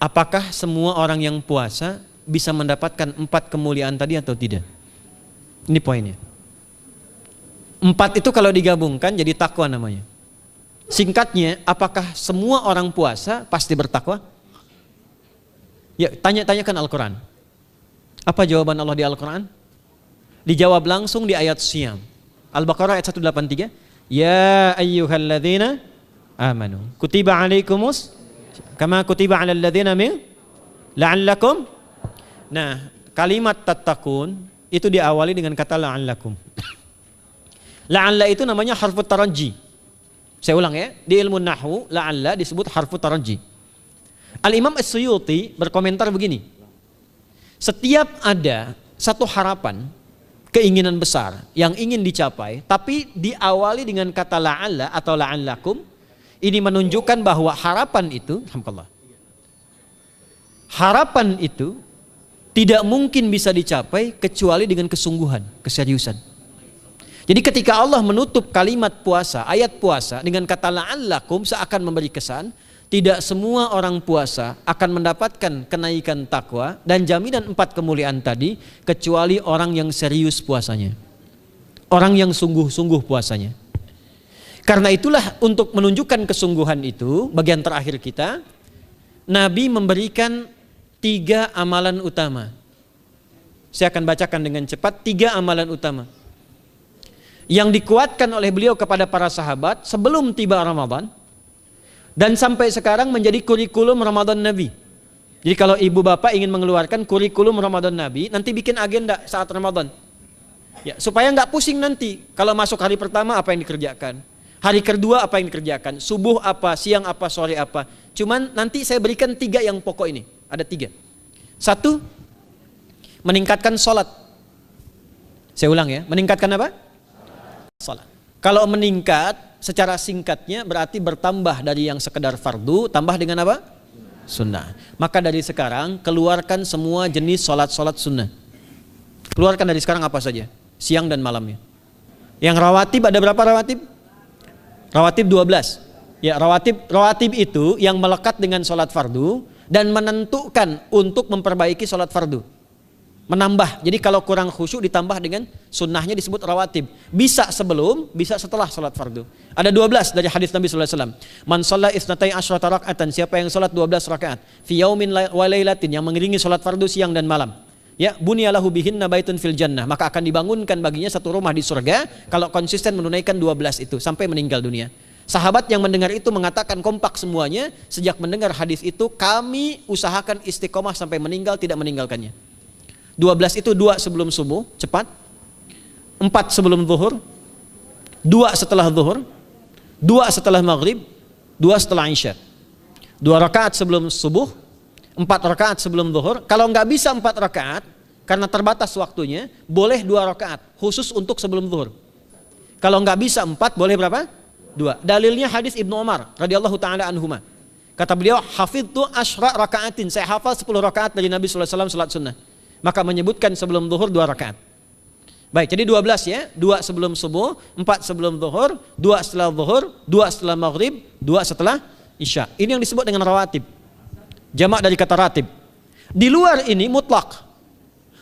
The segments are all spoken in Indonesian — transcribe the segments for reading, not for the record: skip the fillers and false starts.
apakah semua orang yang puasa bisa mendapatkan 4 kemuliaan tadi atau tidak? Ini poinnya. 4 itu kalau digabungkan jadi takwa namanya. Singkatnya, apakah semua orang puasa pasti bertakwa? Ya, tanyakan Al-Quran. Apa jawaban Allah di Al-Quran? Dijawab langsung di ayat Siyam. Al-Baqarah ayat 183. Ya ayyuhalladzina amanu kutiba alaikumus kama kutiba alal ladzina min la'allakum. Nah, kalimat tattaqun itu diawali dengan kata la'allakum. La'alla itu namanya harfut taraji. Saya ulang ya, di ilmu nahwu la'alla disebut harfut taraji. Al-Imam As-Suyuti berkomentar begini. Setiap ada satu harapan, keinginan besar yang ingin dicapai, tapi diawali dengan kata la'alla atau la'allakum, ini menunjukkan bahwa harapan itu, alhamdulillah, harapan itu tidak mungkin bisa dicapai kecuali dengan kesungguhan, keseriusan. Jadi ketika Allah menutup kalimat puasa, ayat puasa dengan kata la'allakum, seakan memberi kesan tidak semua orang puasa akan mendapatkan kenaikan takwa dan jaminan 4 kemuliaan tadi kecuali orang yang serius puasanya, orang yang sungguh-sungguh puasanya. Karena itulah untuk menunjukkan kesungguhan itu, bagian terakhir kita, Nabi memberikan 3 amalan utama. Saya akan bacakan dengan cepat 3 amalan utama yang dikuatkan oleh beliau kepada para sahabat sebelum tiba Ramadan dan sampai sekarang menjadi kurikulum Ramadan Nabi. Jadi kalau ibu bapak ingin mengeluarkan kurikulum Ramadan Nabi, nanti bikin agenda saat Ramadan. Ya, supaya nggak pusing nanti. Kalau masuk hari pertama apa yang dikerjakan, hari kedua apa yang dikerjakan, subuh apa, siang apa, sore apa. Cuman nanti saya berikan 3 yang pokok ini. Ada 3. 1, meningkatkan sholat. Saya ulang ya, meningkatkan apa? Sholat. Kalau meningkat secara singkatnya berarti bertambah dari yang sekedar fardu, tambah dengan apa? Sunnah. Maka dari sekarang keluarkan semua jenis sholat-sholat sunnah. Keluarkan dari sekarang apa saja, siang dan malamnya. Yang rawatib ada berapa rawatib? Rawatib 12. Ya, rawatib itu yang melekat dengan sholat fardu dan menentukan untuk memperbaiki sholat fardu. Menambah, jadi kalau kurang khusyuk ditambah dengan sunnahnya disebut rawatib. Bisa sebelum, bisa setelah sholat fardu. Ada 12 dari hadis Nabi SAW. Man shalla isnatai asyrata rak'atan, siapa yang sholat 12 rakaat fi yaumin wa lailatin, yang mengiringi sholat fardu siang dan malam, ya, bunyalahu bihinna baitun fil jannah, maka akan dibangunkan baginya satu rumah di surga kalau konsisten menunaikan 12 itu sampai meninggal dunia. Sahabat yang mendengar itu mengatakan kompak semuanya, sejak mendengar hadis itu kami usahakan istiqomah sampai meninggal tidak meninggalkannya. 12 itu 2 sebelum subuh, cepat. 4 sebelum zuhur, 2 setelah zuhur, 2 setelah maghrib, 2 setelah isya. 2 rakaat sebelum subuh, 4 rakaat sebelum zuhur. Kalau nggak bisa 4 rakaat karena terbatas waktunya, boleh 2 rakaat khusus untuk sebelum zuhur. Kalau nggak bisa 4, boleh berapa? 2. Dalilnya hadis Ibnu Umar radhiyallahu taala anhuma. Kata beliau, hafidtu asyra rakaatin, saya hafal 10 rakaat dari Nabi sallallahu alaihi wasallam salat sunnah. Maka menyebutkan sebelum zuhur 2 rakaat. Baik, jadi 12 ya, 2 sebelum subuh, 4 sebelum zuhur, 2 setelah zuhur, 2 setelah maghrib, 2 setelah isya. Ini yang disebut dengan rawatib. Jamak dari kata ratib. Di luar ini mutlak.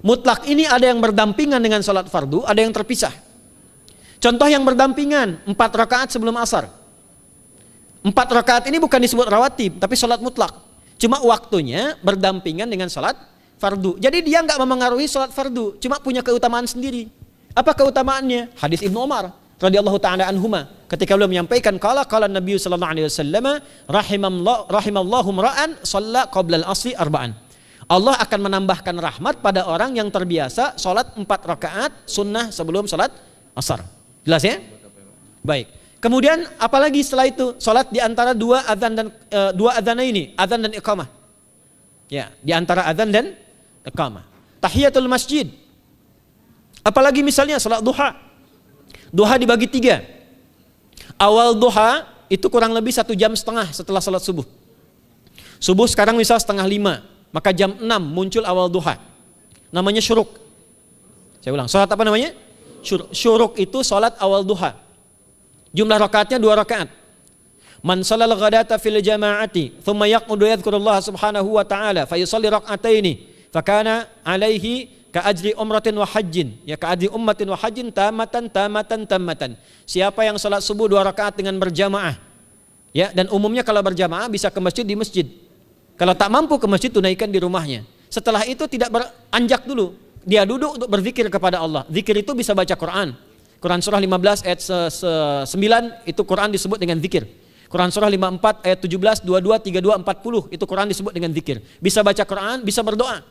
Mutlak ini ada yang berdampingan dengan salat fardu, ada yang terpisah. Contoh yang berdampingan, 4 rakaat sebelum asar. 4 rakaat ini bukan disebut rawatib, tapi salat mutlak. Cuma waktunya berdampingan dengan salat fardu. Jadi dia nggak memengaruhi salat fardu, cuma punya keutamaan sendiri. Apa keutamaannya? Hadis Ibnu Umar radhiyallahu taala anhuma, ketika beliau menyampaikan qala Nabi sallallahu alaihi wasallam rahimallahu ra'an shalla qabla al-asri arba'an. Allah akan menambahkan rahmat pada orang yang terbiasa salat 4 rakaat sunnah sebelum salat asar. Jelas ya? Baik. Kemudian apalagi setelah itu? Salat di antara 2 adzan dan 2 adzan ini, adzan dan iqamah. Ya, di antara adzan dan iqamah. Tahiyatul masjid. Apalagi misalnya salat duha. Duha dibagi 3. Awal duha itu kurang lebih 1,5 jam setelah salat subuh. Subuh sekarang misal 4:30, maka jam 6 muncul awal duha. Namanya syuruk. Saya ulang, salat apa namanya? Syuruk itu salat awal duha. Jumlah rakaatnya 2 rakaat. Man shalal ghadata fil jama'ati thumma yaqudu yadhkurullah subhanahu wa ta'ala fa yusalli rak'ataini fa kana alaihi ka ajri umratin wa hajjin, ya ka ajri ummatin wa hajjin tamatan. Siapa yang salat subuh 2 rakaat dengan berjamaah, ya, dan umumnya kalau berjamaah bisa ke masjid di masjid. Kalau tak mampu ke masjid, tunaikan di rumahnya. Setelah itu tidak beranjak dulu, dia duduk untuk berzikir kepada Allah. Zikir itu bisa baca Quran. Quran surah 15 ayat 9 itu Quran disebut dengan zikir. Quran surah 54 ayat 17, 22, 32, 40 itu Quran disebut dengan zikir. Bisa baca Quran, bisa berdoa.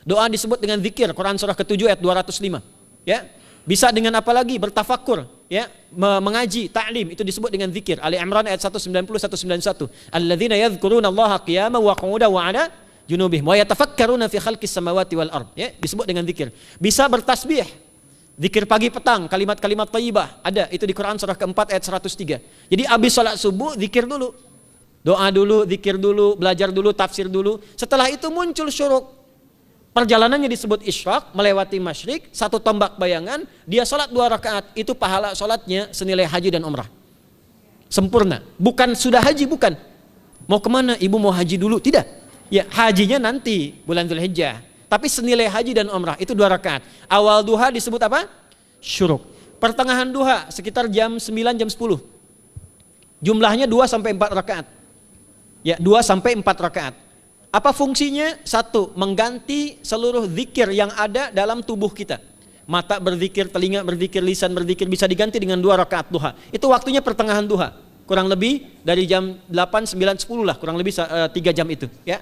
Doa disebut dengan zikir. Quran surah ke-7 ayat 205. Ya. Bisa dengan apa lagi? Bertafakkur, ya, mengaji, ta'lim, itu disebut dengan zikir. Ali Imran ayat 190 191. Alladzina yadhkuruna Allaha qiyaman wa qu'udan wa 'ala junubihim wa yatafakkaruna fi khalqis samawati wal ard, ya, disebut dengan zikir. Bisa bertasbih. Zikir pagi petang, kalimat-kalimat thayyibah, ada itu di Quran surah keempat ayat 103. Jadi habis salat subuh zikir dulu. Doa dulu, zikir dulu, belajar dulu, tafsir dulu. Setelah itu muncul syuruk. Perjalanannya disebut isyraq, melewati masyrik, 1 tombak bayangan, dia salat 2 rakaat, itu pahala salatnya senilai haji dan umrah. Sempurna. Bukan sudah haji, bukan. Mau kemana? Ibu mau haji dulu? Tidak. Ya, hajinya nanti bulan Dzulhijjah. Tapi senilai haji dan umrah itu 2 rakaat. Awal duha disebut apa? Syuruk. Pertengahan duha sekitar jam 9 jam 10. Jumlahnya 2 sampai 4 rakaat. Ya, 2 sampai 4 rakaat. Apa fungsinya? 1, mengganti seluruh zikir yang ada dalam tubuh kita. Mata berzikir, telinga berzikir, lisan berzikir, bisa diganti dengan 2 rakaat duha. Itu waktunya pertengahan duha. Kurang lebih dari jam 8, 9, 10 lah, kurang lebih 3 jam itu, ya.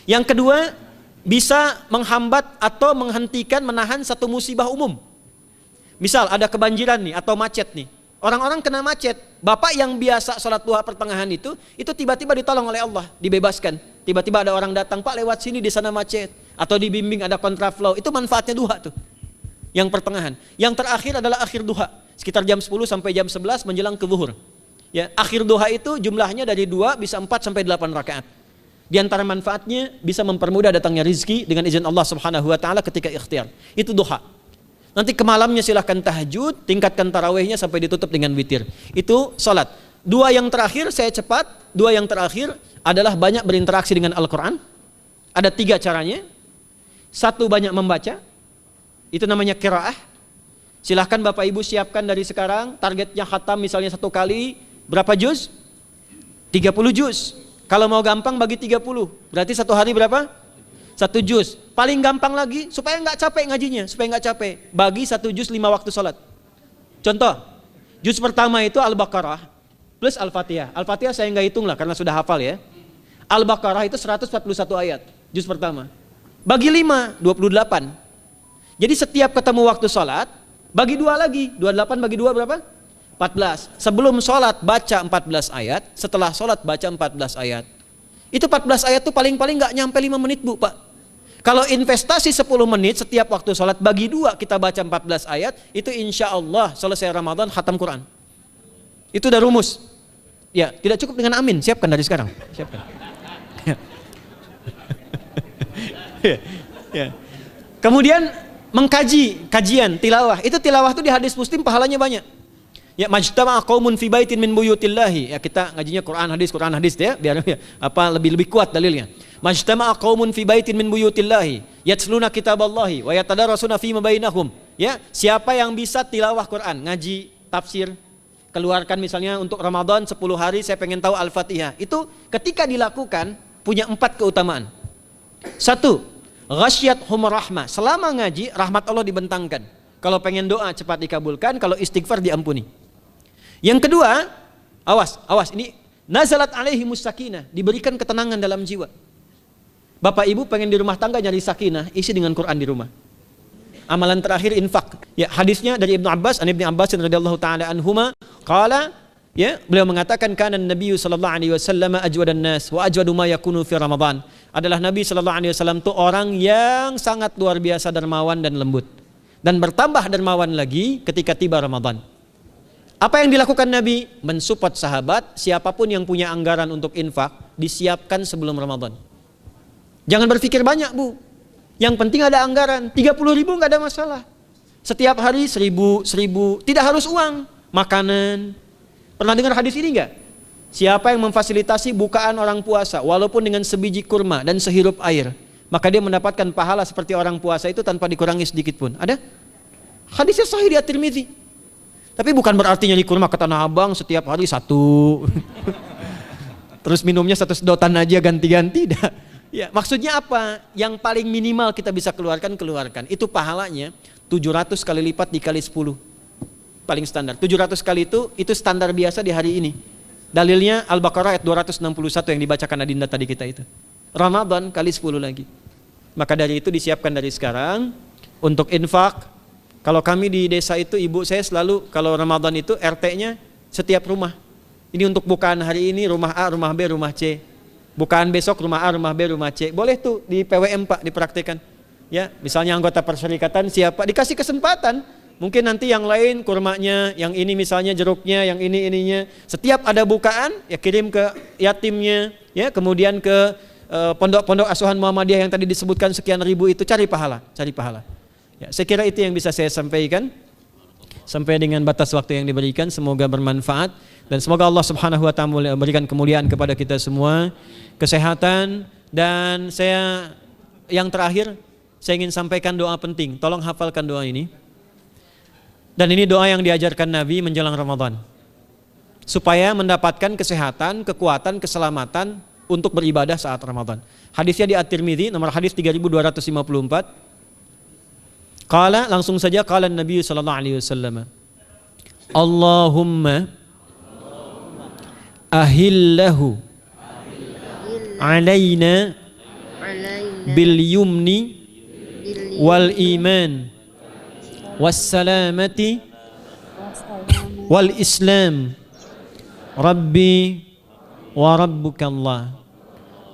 Yang kedua, bisa menghambat atau menghentikan, menahan satu musibah umum. Misal ada kebanjiran nih atau macet nih. Orang-orang kena macet. Bapak yang biasa sholat duha pertengahan itu tiba-tiba ditolong oleh Allah, dibebaskan. Tiba-tiba ada orang datang, Pak lewat sini di sana macet. Atau dibimbing ada kontraflow. Itu manfaatnya duha tuh. Yang pertengahan. Yang terakhir adalah akhir duha. Sekitar jam 10 sampai jam 11 menjelang ke zuhur. Ya, akhir duha itu jumlahnya dari 2 bisa 4 sampai 8 rakaat. Di antara manfaatnya bisa mempermudah datangnya rizki dengan izin Allah Subhanahu wa taala ketika ikhtiar. Itu duha. Nanti ke malamnya silahkan tahajud, tingkatkan tarawihnya sampai ditutup dengan witir. Itu salat. 2 yang terakhir saya cepat, 2 yang terakhir adalah banyak berinteraksi dengan Al-Qur'an. Ada 3 caranya. 1, banyak membaca. Itu namanya qiraah. Silahkan Bapak Ibu siapkan dari sekarang, targetnya khatam misalnya 1 kali berapa juz? 30 juz. Kalau mau gampang bagi 30, berarti 1 hari berapa? 1 juz. Paling gampang lagi supaya nggak capek ngajinya, supaya nggak capek, bagi 1 juz 5 waktu sholat. Contoh, juz pertama itu Al-Baqarah plus Al-Fatihah. Al-Fatihah saya nggak hitung lah karena sudah hafal ya. Al-Baqarah itu 141 ayat, juz pertama. Bagi 5, 28. Jadi setiap ketemu waktu sholat, bagi 2 lagi, 28 bagi 2 berapa? 14. Sebelum sholat baca 14 ayat, setelah sholat baca 14 ayat. Itu 14 ayat tuh paling-paling nggak nyampe 5 menit Bu, Pak. Kalau investasi 10 menit setiap waktu sholat, bagi 2 kita baca 14 ayat, itu insya Allah selesai Ramadan khatam Quran. Itu udah rumus. Ya, tidak cukup dengan amin, siapkan dari sekarang. Siapkan. Ya. Kemudian mengkaji, kajian, tilawah. Itu tilawah itu di hadis Muslim pahalanya banyak. Ya, majtama'a qaumun fi baitin min buyutillahi. Ya, kita ngajinya Quran hadis ya, biar ya, lebih kuat dalilnya. Majtama'a qaumun fi baitin min buyutillahi yatluna kitaballahi wa yatadarasuna fima bainahum. Ya, siapa yang bisa tilawah Quran, ngaji, tafsir, keluarkan misalnya untuk Ramadan 10 hari saya pengen tahu Al-Fatihah. Itu ketika dilakukan punya 4 keutamaan. 1, ghasyiyatuhum rahmah. Selama ngaji rahmat Allah dibentangkan. Kalau pengen doa cepat dikabulkan, kalau istighfar diampuni. Yang kedua, awas ini nazalat alaihimus sakinah, diberikan ketenangan dalam jiwa. Bapak Ibu pengen di rumah tangga nyari sakinah, isi dengan Quran di rumah. Amalan terakhir infak. Ya, hadisnya dari Ibnu Abbas, an Ibnu Abbas radhiyallahu taala anhuma, qala, ya, beliau mengatakan kana Nabi sallallahu alaihi wasallam ajwadan nas wa ajwadu ma yakunu fi Ramadan. Adalah Nabi sallallahu alaihi wasallam itu orang yang sangat luar biasa dermawan dan lembut. Dan bertambah dermawan lagi ketika tiba Ramadan. Apa yang dilakukan Nabi? Mensupport sahabat, siapapun yang punya anggaran untuk infak, disiapkan sebelum Ramadan. Jangan berpikir banyak Bu. Yang penting ada anggaran, 30.000 nggak ada masalah. Setiap hari 1.000, tidak harus uang, makanan. Pernah dengar hadis ini nggak? Siapa yang memfasilitasi bukaan orang puasa walaupun dengan sebiji kurma dan sehirup air, maka dia mendapatkan pahala seperti orang puasa itu tanpa dikurangi sedikit pun. Ada? Hadisnya sahih di At-Tirmidzi. Tapi bukan berarti nyari kurma ke Tanah Abang setiap hari satu. Terus minumnya satu sedotan aja ganti-ganti. Ya, maksudnya apa? Yang paling minimal kita bisa keluarkan. Itu pahalanya 700 kali lipat dikali 10. Paling standar. 700 kali itu standar biasa di hari ini. Dalilnya Al-Baqarah ayat 261 yang dibacakan Adinda tadi kita itu. Ramadan kali 10 lagi. Maka dari itu disiapkan dari sekarang untuk infak. Kalau kami di desa itu, ibu saya selalu kalau Ramadan itu RT-nya setiap rumah. Ini untuk bukaan hari ini rumah A, rumah B, rumah C. Bukaan besok rumah A, rumah B, rumah C. Boleh tuh di PWM Pak dipraktikkan. Ya, misalnya anggota perserikatan siapa dikasih kesempatan. Mungkin nanti yang lain kurmanya, yang ini misalnya jeruknya, yang ini ininya. Setiap ada bukaan ya kirim ke yatimnya, ya kemudian ke pondok-pondok asuhan Muhammadiyah yang tadi disebutkan sekian ribu itu, cari pahala. Ya, saya kira itu yang bisa saya sampaikan sampai dengan batas waktu yang diberikan. Semoga bermanfaat dan semoga Allah Subhanahu wa taala memberikan kemuliaan kepada kita semua, kesehatan. Dan saya yang terakhir saya ingin sampaikan doa penting. Tolong hafalkan doa ini. Dan ini doa yang diajarkan Nabi menjelang Ramadan supaya mendapatkan kesehatan, kekuatan, keselamatan untuk beribadah saat Ramadan. Hadisnya di At-Tirmidzi nomor hadis 3254. Qala, langsung saja qala Nabi sallallahu alaihi wasallam. Allahumma ahillahu alaina bil yumni wal iman was salamati wal islam rabbi wa rabbukallah.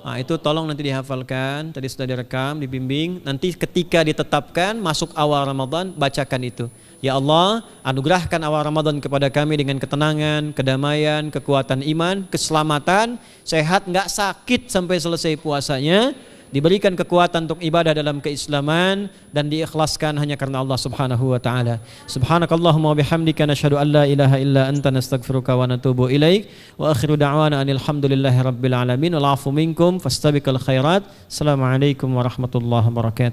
Nah, itu tolong nanti dihafalkan, tadi sudah direkam, dibimbing. Nanti ketika ditetapkan masuk awal Ramadan, bacakan itu. Ya Allah, anugerahkan awal Ramadan kepada kami dengan ketenangan, kedamaian, kekuatan iman, keselamatan, sehat, nggak sakit sampai selesai puasanya, diberikan kekuatan untuk ibadah dalam keislaman dan diikhlaskan hanya karena Allah Subhanahu wa taala. Subhanakallahumma wa bihamdika nasyhadu an la ilaha illa anta nastaghfiruka wa natubu ilaik wa akhiru da'wana anil hamdulillahi rabbil alamin wal 'afu minkum fastabiqul khairat. Assalamualaikum warahmatullahi wabarakatuh.